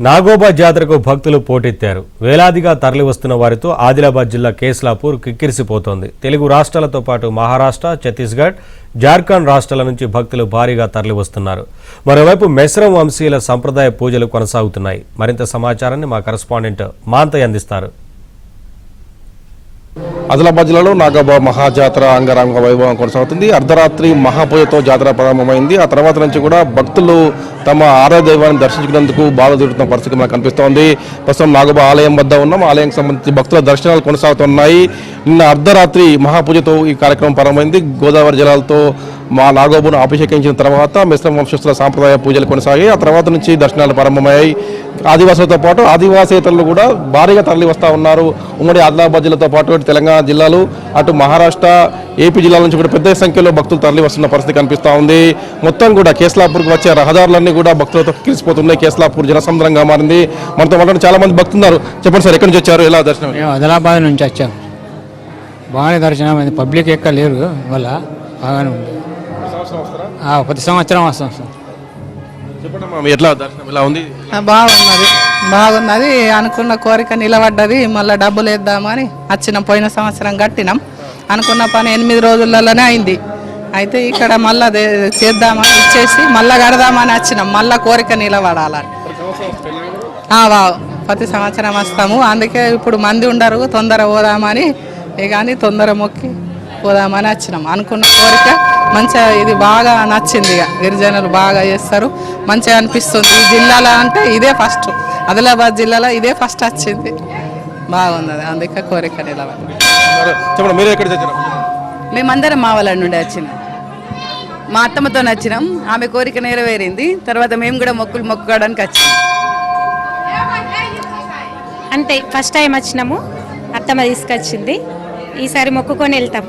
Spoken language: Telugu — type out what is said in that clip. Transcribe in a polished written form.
నాగోబా జాతరకు భక్తులు పోటెత్తారు. వేలాదిగా తరలివస్తున్న వారితో ఆదిలాబాద్ జిల్లా కేస్లాపూర్ కిక్కిరిసిపోతోంది. తెలుగు రాష్ట్రాలతో పాటు మహారాష్ట్ర, ఛత్తీస్గఢ్, జార్ఖండ్ రాష్ట్రాల నుంచి భక్తులు భారీగా తరలివస్తున్నారు. మరోవైపు మెస్రం వంశీయుల సంప్రదాయ పూజలు కొనసాగుతున్నాయి. మరింత సమాచారాన్ని మా కరెస్పాండెంట్ మాంతయ్య అందిస్తారు. ఆదిలాబాద్ జిల్లాలో నాగోబా మహాజాతర అంగరంగ వైభవం కొనసాగుతుంది. అర్ధరాత్రి మహాపూజతో జాతర ప్రారంభమైంది. ఆ తర్వాత నుంచి కూడా భక్తులు తమ ఆరాధ్య దైవాన్ని దర్శించుకునేందుకు బాధ తిరుగుతున్న పరిస్థితి మనకు కనిపిస్తోంది. ప్రస్తుతం నాగోబా ఆలయం వద్ద ఉన్నాం. ఆలయానికి సంబంధించి భక్తుల దర్శనాలు కొనసాగుతున్నాయి. నిన్న అర్ధరాత్రి మహాపూజతో ఈ కార్యక్రమం ప్రారంభమైంది. గోదావరి జలాలతో మా నాగోబాను అభిషేకించిన తర్వాత మిశ్రమ వంశస్థుల సాంప్రదాయ పూజలు కొనసాగాయి. ఆ తర్వాత నుంచి దర్శనాలు ప్రారంభమయ్యాయి. ఆదివాసులతో పాటు ఆదివాసేతరులు కూడా భారీగా తరలి వస్తూ ఉన్నారు. ఉమ్మడి ఆదిలాబాద్ జిల్లాతో పాటు అటు తెలంగాణ జిల్లాలు, అటు మహారాష్ట్ర, ఏపీ జిల్లాల నుంచి కూడా పెద్ద సంఖ్యలో భక్తులు తరలి వస్తున్న పరిస్థితి కనిపిస్తూ ఉంది. మొత్తం కూడా కేస్లాపూర్కి వచ్చే రహదారులన్నీ కూడా భక్తులతో కిలిసిపోతున్నాయి. కేస్లాపూర్ జనసంద్రంగా మారింది. మనతో మాట్లాడి చాలా మంది భక్తులు ఉన్నారు. చెప్పండి సార్, ఎక్కడి నుంచి వచ్చారు, ఎలా దర్శనం? ఆదిలాబాద్ నుంచి వచ్చాం. బాగానే దర్శనం అయింది. పబ్లిక్ ఎక్కడ లేరు వల్ల బాగానే ఉంది. ప్రతి సంవత్సరం వస్తాం సార్. చెప్పండి, ఎట్లా దర్శనం ఎలా ఉంది? బాగున్నది. అనుకున్న కోరిక నిలబడ్డది. మళ్ళీ డబ్బులు వేద్దామని వచ్చినాం. పోయిన సంవత్సరం కట్టినాం. అనుకున్న పని 8 రోజులలోనే అయింది. అయితే ఇక్కడ మళ్ళీ చేద్దామని ఇచ్చేసి మళ్ళీ కడదామని వచ్చినాం. మళ్ళీ కోరిక నిలబడాలని ప్రతి సంవత్సరం వస్తాము. అందుకే ఇప్పుడు మంది ఉండరు, తొందర పోదామని కానీ తొందర మొక్కి పోదామని వచ్చినాం. అనుకున్న కోరిక మంచిగా, ఇది బాగా నచ్చింది. ఇక గిరిజనులు బాగా చేస్తారు, మంచిగా అనిపిస్తుంది. ఈ జిల్లాలో అంటే ఇదే ఫస్ట్, ఆదిలాబాద్ జిల్లాలో ఇదే ఫస్ట్ వచ్చింది. బాగున్నది, అందుకే కోరిక నిలబడి. మేమందరం మా వాళ్ళ నుండి వచ్చినాం. మా అత్తమ్మతో వచ్చినాం. ఆమె కోరిక నెరవేరింది. తర్వాత మేము కూడా మొక్కుకోవడానికి వచ్చినాం. అంతే, ఫస్ట్ టైం వచ్చినాము. అత్తమ్మ తీసుకొచ్చింది. ఈసారి మొక్కుకొని వెళ్తాం.